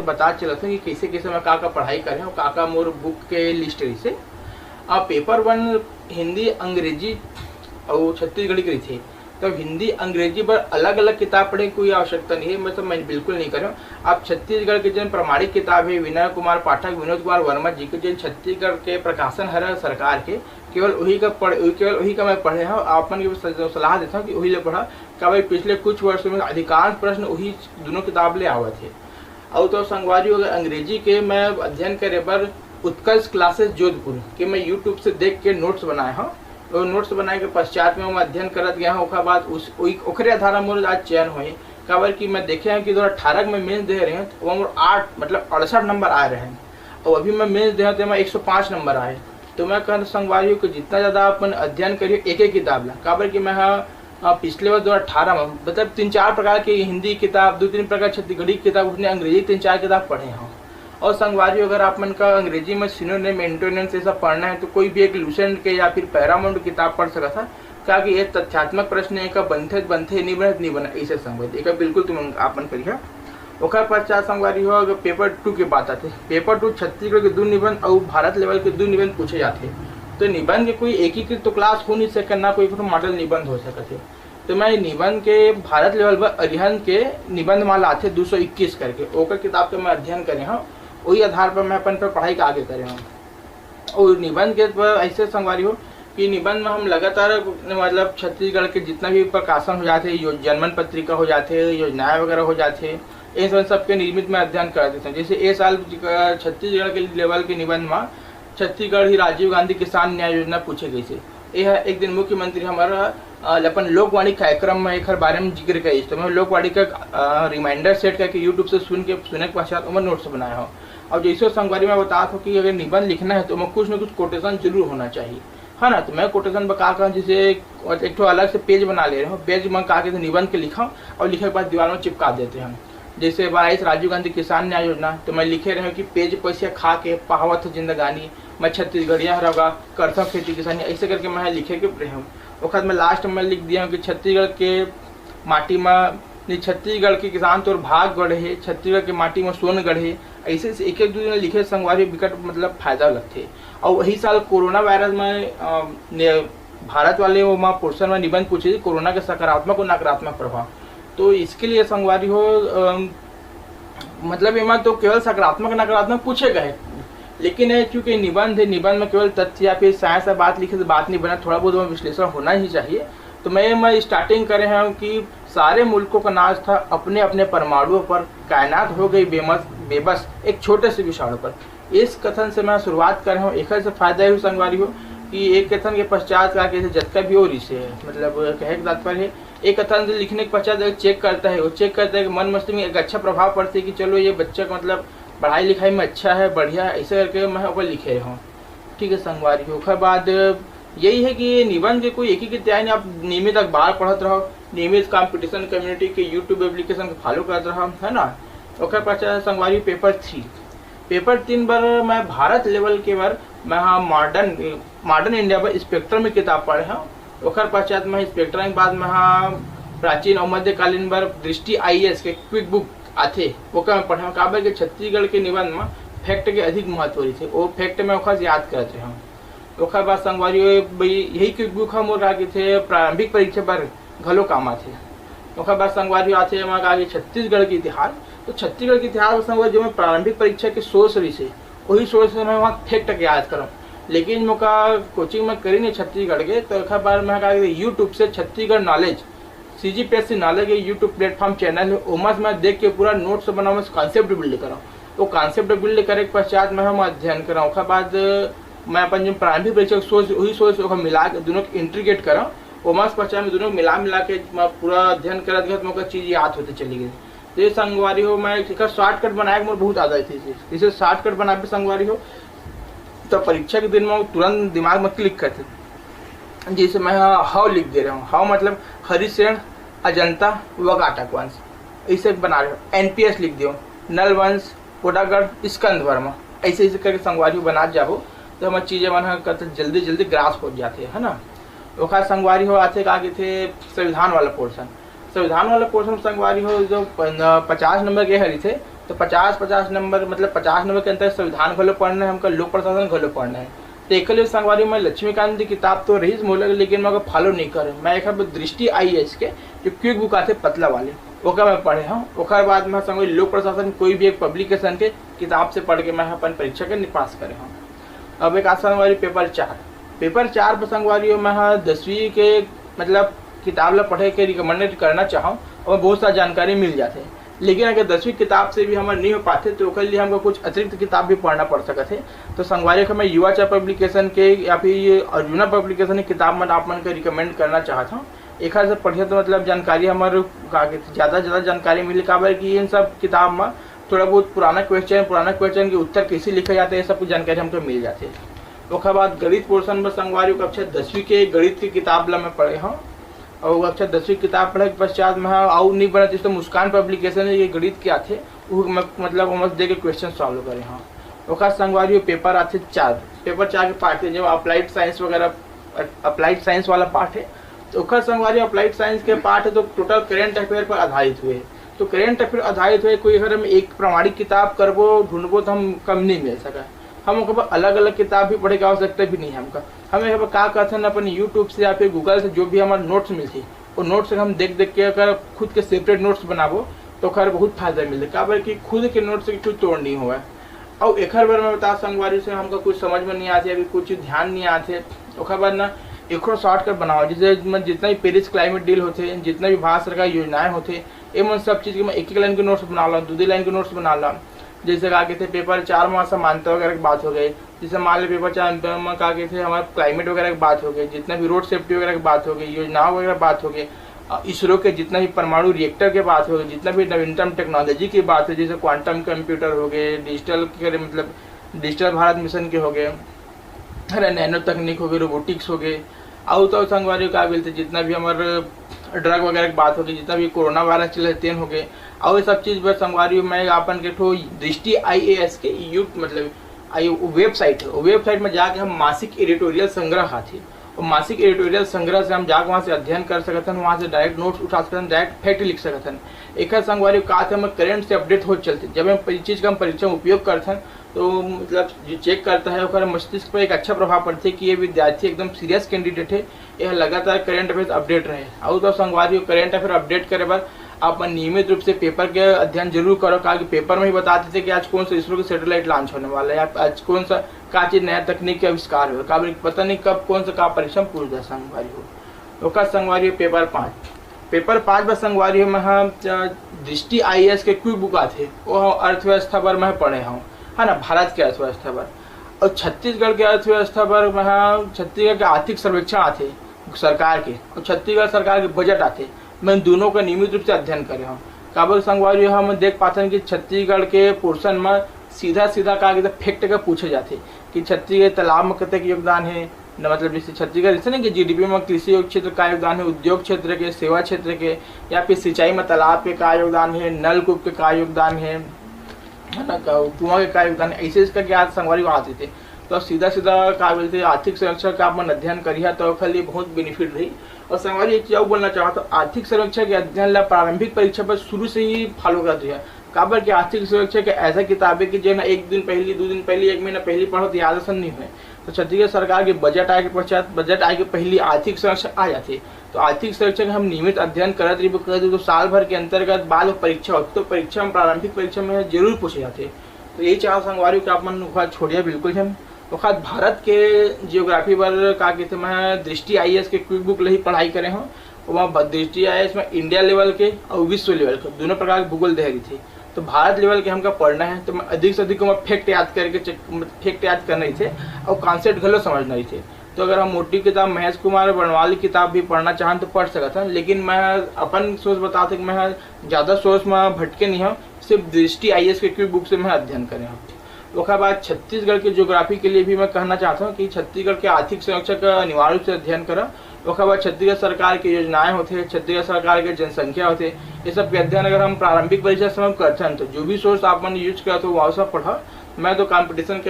बता चला था कि कैसे कैसे मैं का पढ़ाई करे और का मोर बुक के लिस्ट से। अब पेपर 1 हिंदी अंग्रेजी और छत्तीसगढ़ी करी थे, तो हिंदी अंग्रेजी पर अलग अलग किताब पढ़ने की कोई आवश्यकता नहीं है, मतलब मैं बिल्कुल नहीं कर रहा हूँ। आप छत्तीसगढ़ के जिन प्रमाणिक किताब है विनय कुमार पाठक विनोद कुमार वर्मा जी के जिन छत्तीसगढ़ के प्रकाशन है सरकार के, केवल वही का मैं पढ़े हूँ। आपन की सलाह देता हूँ कि वही ले पढ़ा, क्या भाई पिछले कुछ वर्षों में अधिकांश प्रश्न वही दोनों किताब ले आवे थे। और तो संगवारी अगर अंग्रेजी के मैं अध्ययन करे पर उत्कर्ष क्लासेस जोधपुर के मैं यूट्यूब से देख के नोट्स बनाए हूँ, और नोट्स बनाए के पश्चात में मैं अध्ययन करत गया हूँ। बाद ओकरे आधार मोर आज चयन हुए, काबर कि मैं देखे हैं कि 2018 में मेंस दे रहे हैं तो वहाँ 8 मतलब 68 नंबर आए रहे हैं, और अभी मैं मेंस दे तो मैं 105 नंबर आए। तो मैं कहना संगवारी को जितना ज़्यादा अपन अध्ययन करिए एक एक किताब ला, काबर कि मैं पिछले वर्ष 2018 में मतलब 3-4 प्रकार की हिंदी किताब, 2-3 प्रकार छत्तीसगढ़ी किताब, उसने अंग्रेजी 3-4 किताब पढ़े हैं। और संगवारी अगर आप मन का अंग्रेजी में सिनोनिम एंटोनिम से सब पढ़ना है तो कोई भी एक लूसेंट के या फिर पैरामाउंट किताब पढ़ सकता था, क्या कि एक तथ्यात्मक प्रश्न एक बनते नहीं बना ऐसे संगवारी एक बिल्कुल तुम आपन करिए। ओकर पश्चात संगवारी हो अगर पेपर 2 के बात आते, पेपर 2 छत्तीसगढ़ के 2 निबंध और भारत लेवल के 2 निबंध पूछे जाते। तो निबंध के कोई एकीकृत तो क्लास हो नहीं सके, ना कोई मॉडल निबंध हो सकते। तो मैं निबंध के भारत लेवल पर अरिहंत के निबंध माला आते 221 करके ओकर किताब के मैं अध्ययन करे हूँ, वही आधार पर मैं अपन पर पढ़ाई का आगे करे हूँ। और निबंध के पर ऐसे संगवारी हो कि निबंध में हम लगातार मतलब छत्तीसगढ़ के जितना भी प्रकाशन हो जाते, जनमन पत्रिका हो जाते, योजनाएं वगैरह हो जाते, ये सब के नियमित में अध्ययन कर देते हैं। जैसे इस साल छत्तीसगढ़ के लेवल के निबंध में छत्तीसगढ़ ही राजीव गांधी किसान न्याय योजना पूछे गई से। यह एक दिन मुख्यमंत्री हमारा अपन लोकवाणी कार्यक्रम में एक बारे में जिक्र करी, तो मैं लोकवाणी का रिमाइंडर सेट करके यूट्यूब से सुने के पश्चात मैं नोट्स बनाया हूँ। और जैसे संगवारी में बता था कि अगर निबंध लिखना है तो मैं कुछ न कुछ कोटेशन जरूर होना चाहिए, है ना। तो मैं कोटेशन बका कर जैसे एक अलग से पेज बना ले रहा हूँ, पेज में का के निबंध के लिखा और लिखे के बाद दीवार में चिपका देते हैं। जैसे 22 राजीव गांधी किसान न्याय योजना, तो मैं लिखे रहे कि पेज पैसे खा के पावत जिंदगानी, मैं छत्तीसगढ़िया रहा करता खेती किसानी, ऐसे करके मैं लिखे के रहे हूँ। वक्त में लास्ट में लिख दिया हूँ कि छत्तीसगढ़ के माटी में छत्तीसगढ़ के किसान तो भाग गढ़े, छत्तीसगढ़ के माटी में सोन गढ़े, ऐसे एक एक दूसरे लिखे संगवारी विकट मतलब फायदा लगते। और वही साल कोरोना वायरस में भारत वाले वो माँ पोर्सन में निबंध पूछे थी कोरोना के सकारात्मक और नकारात्मक प्रभाव। तो इसके लिए संगवारी हो मतलब इमा तो केवल सकारात्मक नकारात्मक पूछे गए, लेकिन चूंकि निबंध है, निबंध में केवल तथ्य या फिर साइंस बात लिखे तो बात नहीं बना, थोड़ा बहुत विश्लेषण होना ही चाहिए। तो मैं स्टार्टिंग करे हैं कि सारे मुल्कों का नाच था अपने अपने परमाणुओं पर, कायनात हो गई बेबस एक छोटे से विषाणु पर। इस कथन से मैं शुरुआत कर रहा हूँ। एक से फायदा ही संगवारी हो कि एक कथन के पश्चात का कैसे जतका भी और इसे है मतलब कहे के तात्पर्य है, एक कथन से लिखने के पश्चात चेक करता है, वो चेक करता है कि मन मस्ती में एक अच्छा प्रभाव पड़ता है कि चलो ये बच्चा का मतलब पढ़ाई लिखाई में अच्छा है, बढ़िया है, ऐसे करके मैं ऊपर लिखे रहा हूँ। ठीक है संगवारी हो। उसके बाद यही है कि निबंध के कोई एक ही तैयारी नहीं, आप नियमित अखबार पढ़ते रहो, नियमित कंपटीशन कम्युनिटी के यूट्यूब एप्लीकेशन को फॉलो करते रहो, है ना। ओकर पश्चात संगवारी पेपर 3 बार मैं भारत लेवल के बार मैं हाँ मॉडर्न इंडिया पर स्पेक्ट्रम में किताब पढ़े हाँ। ओकर पश्चात मैं स्पेक्ट्रम के बाद मैं हाँ प्राचीन और मध्यकालीन बार दृष्टि IAS के क्विक बुक आते वो का मैं पढ़ा काबर के छत्तीसगढ़ के निबंध में फैक्ट के अधिक महत्व रही थे, वो फैक्ट में ओखर याद करते हैं। ओखर बाद संगवारी यही क्विक बुक हम आगे थे प्रारंभिक परीक्षा पर घलो काम आते। ओखर बाद संगवारी आते हमारे आगे छत्तीसगढ़ के इतिहास, तो छत्तीसगढ़ के इतिहास संगवारी जो मैं प्रारंभिक परीक्षा के सोच रही से वही सोच से मैं वहाँ फैक्ट याद करूँ, लेकिन मौका कोचिंग में करी नहीं छत्तीसगढ़ के। तो एक बार मैं कहा यूट्यूब से छत्तीसगढ़ नॉलेज CGPSC नॉलेज के यूट्यूब प्लेटफॉर्म चैनल है, उमस मैं देख के पूरा नोट्स बनाऊँ, कॉन्सेप्ट बिल्ड कराऊँ। तो कॉन्सेप्ट बिल्ड करे के पश्चात मैं हम अध्ययन कराऊँ। उसके बाद मैं अपन जो प्रारंभिक परीक्षा सोच वही सोच मिला के दोनों को इंटीग्रेट कराऊँ, उमस पश्चात में दोनों मिला के पूरा अध्ययन करा दिया तो मौका चीज़ याद होते चली गई। तो ये संगवारी हो मैं शॉर्टकट बनाए मुझे बहुत आदत थी, इसे शॉर्टकट बना के संगवारी हो तो परीक्षा के दिन में तुरंत दिमाग में क्लिक करते। जैसे मैं हाउ लिख दे रहा हूँ, हाउ मतलब हरिशेन अजंता वगाटक वंश, इसे बना रहे हो। NPS लिख दियो, नल वंश कोडागढ़ स्कंद वर्मा, ऐसे ऐसे करके संगवारी बना जाओ तो हमारी चीज़ें बना करते जल्दी ग्रास हो जाते है ना। ओखा संगवारी हो आते आगे थे संविधान वाला पोर्शन, संविधान वाला पोर्शन संगवारी हो जो 50 नंबर के हरी थे तो 50-50 नंबर मतलब 50 नंबर के अंतर संविधान घलो पढ़ना है हमका, लोक प्रशासन घलो पढ़ना है। तो एक लिए संगवारी मैं लक्ष्मीकांत की किताब तो रही मोल, लेकिन मैं फॉलो नहीं करे। मैं एक दृष्टि IAS के जो क्विक बुक आते पतला वाले ओका मैं पढ़े हूँ। ओकर बाद मैं संगवारी लोक प्रशासन कोई भी एक पब्लिकेशन के किताब से पढ़ के मैं अपन परीक्षा के पास करे हूँ। अब एक संगवारी पेपर 4 पर संगवारी मैं 10वीं के मतलब किताब ला पढ़े के रिकमेंडेड करना चाहूँ और बहुत सारी जानकारी मिल जाते हैं। लेकिन अगर 10वीं किताब से भी हमारे नहीं हो पाते तो उसके लिए हमको कुछ अतिरिक्त किताब भी पढ़ना पड़ सकते है। तो संगवारी को मैं युवाचार पब्लिकेशन के या फिर अर्जुना पब्लिकेशन की किताब मैं आप मन को रिकमेंड करना चाहता हूँ। एक से पढ़िए तो मतलब जानकारी हमारे ज़्यादा से ज़्यादा जानकारी मिले काबर कि इन सब किताब में थोड़ा बहुत पुराना क्वेश्चन के उत्तर कैसे लिखे जाते हैं सब कुछ जानकारी हमको मिल जाती है। उसके बाद गणित पोर्शन में संगवारी कक्षा 10वीं के गणित की किताब ला मैं पढ़े हूँ। और कक्षा 10वीं किताब पढ़े के पश्चात में और नहीं बना जिस तो मुस्कान पब्लिकेशन है ये गणित क्या थे वो मतलब हम दे के क्वेश्चन सॉल्व करे हाँ। और संगवारी पेपर आते 4 पेपर 4 के पार्ट है जो अप्लाइड साइंस वगैरह अप्लाइड साइंस वाला पार्ट है। तो ओखर संगवारी अप्लाइड साइंस के पार्ट है तो टोटल करेंट अफेयर पर आधारित हुए। तो करेंट अफेयर आधारित हुए कोई अगर हम एक प्रमाणिक किताब करबो ढूंढबो तो हम कम नहीं मिल सका। हम अलग अलग किताब भी पढ़े की आवश्यकता भी नहीं है हमका। हमें क्या कहते हैं अपन यूट्यूब से या फिर गूगल से जो भी हमारे नोट्स मिलती वो नोट्स हम देख के अगर खुद के सेपरेट नोट्स बनाबो तो खैर बहुत फायदा मिले काबर कि खुद के नोट्स की कुछ तोड़ नहीं हुआ। और एक बार मैं बता संगवारी से हमको कुछ समझ में नहीं आते अभी कुछ ध्यान नहीं आते ओखर बाद ना एक शॉर्टकट बनाओ जिससे जितना भी पेरिस क्लाइमेट डील होते जितना भी भारत सरकार योजनाएं होते एवं सब चीज़ के मैं एक लाइन के नोट्स बना ला 2 लाइन के नोट्स बना ला। जैसे कहा कहते पेपर 4 में समानता वगैरह की बात हो गई। जैसे मान लो पेपर 4 में कहा कहते हमारे क्लाइमेट वगैरह की बात हो गई, जितना भी रोड सेफ्टी वगैरह की बात हो गई, योजनाओं वगैरह बात हो गई, इसरो के जितना भी परमाणु रिएक्टर की बात हो गई, जितना भी नवीनतम टेक्नोलॉजी की बात है जैसे क्वांटम कंप्यूटर हो गए, डिजिटल के मतलब डिजिटल भारत मिशन के हो गए, नैनो तकनीक हो गई, रोबोटिक्स हो गए। और तो संगवारी का बोलते जितना भी हमारे ड्रग वगैरह की बात होगी, जितना भी कोरोना वायरस चले तेन हो गए और ये सब चीज़ पर संगवारी में अपन के ठो दृष्टि IAS के मतलब वेबसाइट है। वेबसाइट में जाके हम मासिक एडिटोरियल संग्रह आते और मासिक एडिटोरियल संग्रह से हम जाकर वहाँ से अध्ययन कर सकते हैं, वहाँ से डायरेक्ट नोट्स उठा सकते हैं, डायरेक्ट फैक्ट लिख सकते हैं। एक संगवारी का हम करेंट से अपडेट हो चलते जब हम चीज़ का हम परीक्षा में उपयोग करते हैं तो मतलब जो चेक करता है उसका मस्तिष्क पर एक अच्छा प्रभाव पड़ता है कि ये विद्यार्थी एकदम सीरियस कैंडिडेट है, यह लगातार करेंट अफेयर अपडेट रहे। और तो संगवारी करेंट अफेयर अपडेट करे बाद आप नियमित रूप से पेपर के अध्ययन जरूर करो कारण कि पेपर में ही बताते थे कि आज कौन सा इसरो का सैटेलाइट लॉन्च होने वाला है या आज कौन सा का चीज नया तकनीक के आविष्कार हो काबिल पता नहीं कब कौन सा का परीक्षा पूछ जाए संगवारी हो। तो संगवारी पेपर 5 में संगवारी में हम दृष्टि IAS के क्विक बुक आते वो अर्थव्यवस्था पर मैं पढ़े हूँ है ना, भारत के अर्थव्यवस्था पर। और छत्तीसगढ़ के अर्थव्यवस्था पर मैं छत्तीसगढ़ के आर्थिक सर्वेक्षण आते सरकार के और छत्तीसगढ़ सरकार के बजट आते मैं दोनों का नियमित रूप से अध्ययन करे हूँ। काबर संगवारी हम देख पाते हैं कि छत्तीसगढ़ के पोर्शन में सीधा का फैक्ट का पूछे जाते कि छत्तीसगढ़ तालाब में कतक योगदान है न मतलब जैसे छत्तीसगढ़ जैसे ना कि GDP में कृषि क्षेत्र का योगदान है, उद्योग क्षेत्र के, सेवा क्षेत्र के या फिर सिंचाई में तालाब के का योगदान है, नलकूप के का योगदान है ना, कुआं के का योगदान है, ऐसे इसका क्या संगवारी आते थे। तो सीधा का बोलते आर्थिक सर्वेक्षण का अपन अध्ययन करिए तो खाली बहुत बेनिफिट रही। और संगवारी एक चीज बोलना चाहता हूँ आर्थिक सर्वेक्षण के अध्ययन ला प्रारंभिक परीक्षा पर शुरू से ही फॉलो कर दिया काबर के आर्थिक सर्वेक्षण के ऐसा किताब है कि जो ना 1 दिन पहले 2 दिन पहले 1 महीना पहले पढ़ो तो याद आसान नहीं हुए। तो छत्तीसगढ़ सरकार के बजट आए के पश्चात बजट आए के पहले आर्थिक सर्वेक्षण आ जाते तो आर्थिक सर्वेक्षण हम नियमित अध्ययन करते रही तो साल भर के अंतर्गत बाद परीक्षा होती तो परीक्षा में प्रारंभिक परीक्षा में जरूर पूछे जाते। तो यही चाह संगवारी का अपन छोड़िया बिल्कुल हम वक़्त भारत के जियोग्राफी पर का कहते मैं दृष्टि IAS के क्विक बुक ही पढ़ाई करे हूँ। वहाँ दृष्टि IAS में इंडिया लेवल के और विश्व लेवल के दोनों प्रकार के भूगोल दे रही थी। तो भारत लेवल के हमका पढ़ना है तो मैं अधिक से अधिक फैक्ट याद करना ही थे और कॉन्सेप्ट गलत समझना ही थे। तो अगर हम मोटी किताब महेश कुमार बर्णवाल की किताब भी पढ़ना चाहें तो पढ़ सकता था, लेकिन मैं अपन सोच बताते कि मैं ज़्यादा सोच में भटके नहीं हूँ, सिर्फ दृष्टि IAS के क्विक बुक से मैं अध्ययन करे हूँ। उसके बाद छत्तीसगढ़ के ज्योग्राफी के लिए भी मैं कहना चाहता हूँ कि छत्तीसगढ़ के आर्थिक संरक्षण का अनिवार्य रूप से अध्ययन करा। उसके बाद छत्तीसगढ़ सरकार की योजनाएं होते हैं, छत्तीसगढ़ सरकार के जनसंख्या होते हैं, ये सब के अध्ययन अगर हम प्रारंभिक परीक्षा समय करते हैं तो जो भी सोर्स आप मैंने यूज किया तो वह सब पढ़ा। मैं तो कंपटीशन के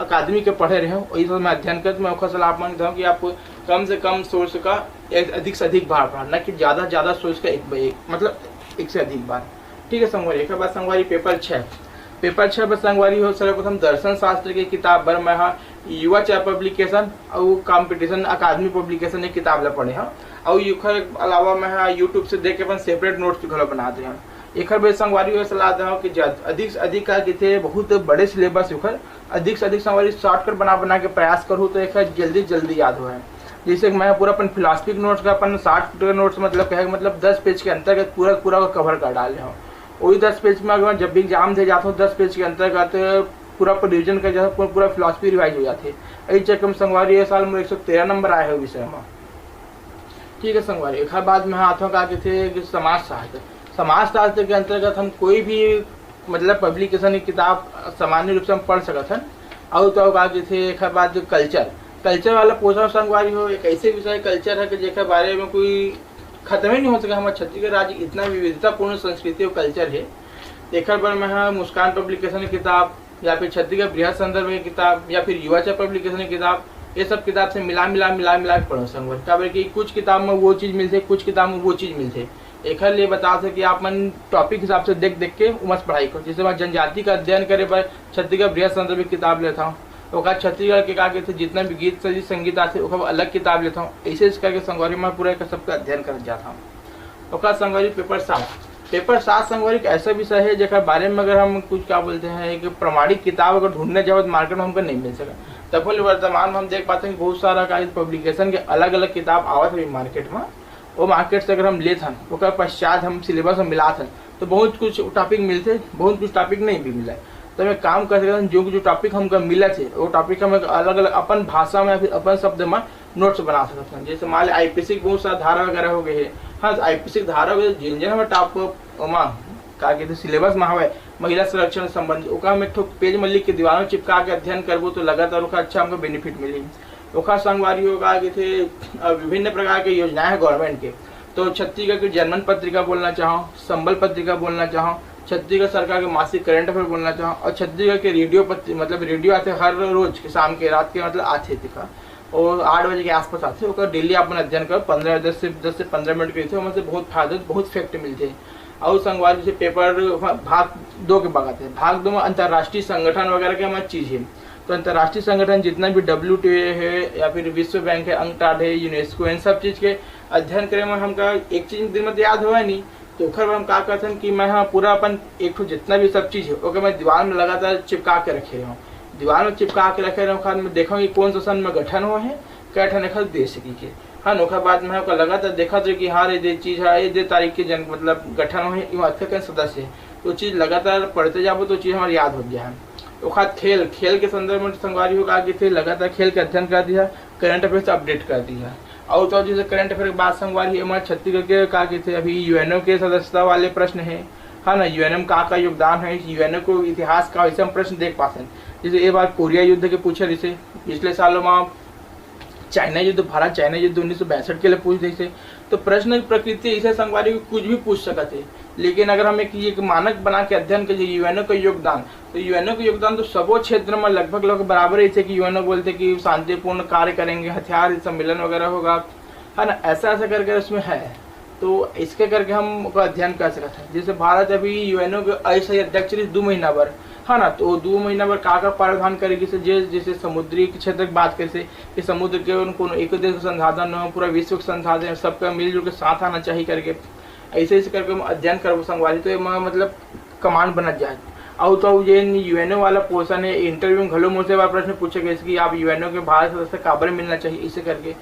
अकादमी के पढ़े रहे हूँ वही सब मैं अध्ययन कर मैं उसका सलाह मांगता हूँ कि आप कम से कम सोर्स का अधिक से अधिक बार पढ़ना, न कि ज़्यादा सोर्स का एक मतलब एक से अधिक बार। ठीक है संगवारी। एक बात संगवारी पेपर 6 बस संगवारी हो सर्वप्रथम दर्शन शास्त्र की किताब बर मैं युवा चाय पब्लिकेशन और कंपटीशन अकादमी पब्लिकेशन एक किताब ला पढ़े हाँ। और एकर अलावा मैं यूट्यूब से देख के अपन सेपरेट नोट्स घर बना दे हैं। एक बार संगवारी हो सलाह दे कि अधिक से अधिक का कितने बहुत बड़े सिलेबस उखर अधिक से अधिक संगवारी शॉर्टकट बना के प्रयास करूँ तो एक जल्दी याद हुआ है। जैसे मैं पूरा अपन फिलोसफिक नोट्स का अपन 60 नोट्स मतलब कहे मतलब 10 पेज के अंतर्गत पूरा कवर कर डाले हो। वही 10 पेज में अगर जब भी एग्जाम दे जाता हूँ 10 पेज के अंतर्गत पूरा रिविजन का जैसा पूरा फिलोसफी रिवाइज हो जाती है। यही चक्कर में संगवारी ये साल में 113 नंबर आए हैं विषय में। ठीक है संगवारी। एक बाद में हाथों का थे कि समाज शास्त्र के अंतर्गत हम कोई भी मतलब पब्लिकेशन की किताब सामान्य रूप से हम पढ़ सकते हैं। और तो आगे थे एक बाद जो कल्चर वाला पोषण संगवारी हो एक ऐसे विषय कल्चर है कि जिसके बारे में कोई खत्म ही नहीं हो सका। हमारे छत्तीसगढ़ राज्य इतना विविधतापूर्ण संस्कृति और कल्चर है। एक बार में मुस्कान पब्लिकेशन की किताब या फिर छत्तीसगढ़ बृहद संदर्भ की किताब या फिर युवा चाय पब्लिकेशन की किताब ये सब किताब से मिला के पढ़ो संगवारी। क्या कि कुछ किताब में वो चीज़ मिलते कुछ किताब में वो चीज़ मिलते। एक लिए बता सके आप मन टॉपिक हिसाब से देख के मस्त पढ़ाई करो। जैसे मैं जनजाति का अध्ययन करे पर छत्तीसगढ़ बृहद संदर्भ की किताब लेता हूँ। और छत्तीसगढ़ के का थे जितना भी गीत संगीत आते वो अलग किताब लेता हूँ। ऐसे करके संगवारी में पूरा सबका अध्ययन कर जाता हूँ। और संगवारी पेपर 7 संगवारी एक ऐसा विषय है जगह बारे में अगर हम कुछ क्या बोलते हैं एक प्रमाणिक किताब अगर ढूंढने जाओ तो मार्केट में हमको नहीं मिल सका। तब वर्तमान में हम देख पाते हैं कि बहुत सारा का पब्लिकेशन के अलग अलग किताब आवत है मार्केट में। वो मार्केट से अगर हम लेते हैं वो पश्चात हम सिलेबस में मिलाते हैं तो बहुत कुछ टॉपिक मिलते बहुत कुछ टॉपिक नहीं भी मिला। तो मैं काम कर सकते हैं जो टॉपिक हमको मिला थे वो टॉपिक हम अलग अलग अपन भाषा में या फिर अपन शब्द में नोट्स बना सकते हैं। जैसे मान ली आईपीसी की बहुत सारा धारा वगैरह हो गए है। हाँ आईपीसी धारा वगैरह जिन हमें टॉप का कहते सिलेबस में हवे महिला संरक्षण संबंधी ओका हम एक पेज में लिख के दीवार में चिपका के अध्ययन करबो तो लगातार ओका अच्छा हमको बेनिफिट मिली। ओका संगवारी होगा कि थे विभिन्न प्रकार के योजनाएं हैं गवर्नमेंट के। तो छत्तीसगढ़ की जनमन पत्रिका बोलना चाहो, संबल पत्रिका बोलना चाहो, छत्तीसगढ़ सरकार के मासिक करंट अफेयर बोलना चाहो और छत्तीसगढ़ के रेडियो मतलब रेडियो आते हर रोज के शाम के रात के मतलब आते थे और 8 बजे के आसपास आते हैं। डेली अपन अध्ययन करो 10 से 15 मिनट के से बहुत फायदे बहुत फैक्ट मिलते हैं। और संगवारी जैसे पेपर भाग 2 के बात है। भाग 2 में अंतर्राष्ट्रीय संगठन वगैरह के हमारी चीज़ है। तो अंतर्राष्ट्रीय संगठन जितना भी WTA है या फिर विश्व बैंक है, अंकटाड है, यूनेस्को इन सब चीज़ के अध्ययन करे में हमका एक चीज़ दिन में याद हुआ नहीं। तो ओखर हम क्या करते हैं कि मैं हाँ पूरा अपन एक जितना भी सब चीज़ है ओके मैं दीवार में लगातार चिपका के रखे हूँ। दीवार में चिपका के रखे रहा मैं देखा कि कौन सा सन में गठन हुआ है क्या ठन दे सकी के। हाँ नोखा बाद में लगातार देखा था कि हाँ ये चीज़ है ये तारीख के जन मतलब गठन हुए अच्छा सदस्य है। तो चीज़ लगातार पढ़ते जाओ तो चीज़ हमारी याद हो गया है। ओखा खेल के संदर्भ में संगवारी हो आगे थे लगातार खेल के अध्ययन कर दिया, करंट अफेयर से अपडेट कर दिया। और तो जैसे करंट अफेयर की बात संगवारी हमारे छत्तीसगढ़ के का थे अभी यूएनओ के सदस्यता वाले प्रश्न है। हाँ ना यूएनओ का योगदान है यूएनओ को इतिहास का ऐसे हम प्रश्न देख पाते हैं। जैसे ये बात कोरिया युद्ध के पूछे जैसे पिछले सालों में चाइना युद्ध भारत चाइना युद्ध 1962 के लिए पूछ दी थे। तो प्रश्न की प्रकृति इसे संगवारी को कुछ भी पूछ सकते। लेकिन अगर हम एक मानक बना के अध्ययन करिए यूएनओ का योगदान तो यूएनओ का योगदान तो सबो क्षेत्र में लगभग बराबर ही थे कि यूएनओ बोलते कि शांतिपूर्ण कार्य करेंगे, हथियार सम्मेलन वगैरह होगा है ना, ऐसा करके उसमें है। तो इसके करके हम अध्ययन कर सकते हैं। जैसे भारत अभी यूएनओ के अस्थायी अध्यक्ष 2 महीना भर हाँ ना, तो 2 महीना भर का प्रावधान करेगी से जैसे समुद्री क्षेत्र की बात करे कि समुद्र के उनको एक देश का संसाधन हो पूरा विश्व का संसाधन सबका मिलजुल के साथ आना चाहिए करके ऐसे करके हम अध्ययन करबो संगवारी तो मतलब कमांड बना जाए। और तो ये यूएनओ वाला पोर्सन है इंटरव्यू में घलो मुझसे प्रश्न पूछे गए कि आप यूएनओ के भारत सदस्य काबर मिलना चाहिए इसे करके।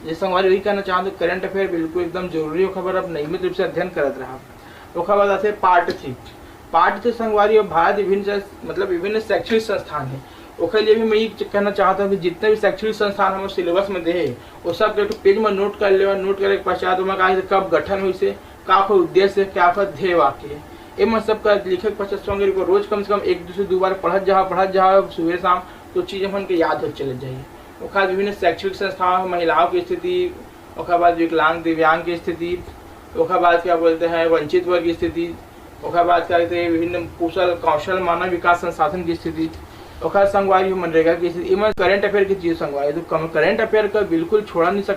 ये संगवारी वही कहना चाहते करंट अफेयर बिल्कुल एकदम जरूरी हो खबर अब नियमित रूप से अध्ययन करते रहा। तो खबर आते पार्ट 3 संगवारी और भारत विभिन्न शैक्षणिक संस्थान है। उसके लिए भी मैं ये कहना चाहता हूँ कि जितने भी शैक्षणिक संस्थान हमारे सिलेबस में दे वो सब एक पेज में नोट कर ले। नोट करे के पश्चात में कहा कब गठन हुई से का कोई उद्देश्य क्या ध्येय वाक्य है एम सब का लिखक पश्चात संगवारी को रोज कम से कम 1 से 2 बार पढ़त जहाँ सुबह शाम तो चीज़ हमन के याद हो चले जाइए। और विभिन्न शैक्षणिक संस्थाओं महिलाओं की स्थिति और बाद विकलांग दिव्यांग की स्थिति और बाद क्या बोलते हैं वंचित वर्ग की स्थिति और बाद क्या कहते हैं विभिन्न कुशल कौशल मानव विकास संसाधन की स्थिति और संगवारी मनरेगा की स्थिति करंट अफेयर की चीज़ संगवारी। तो करंट अफेयर का बिल्कुल छोड़ा नहीं सकता।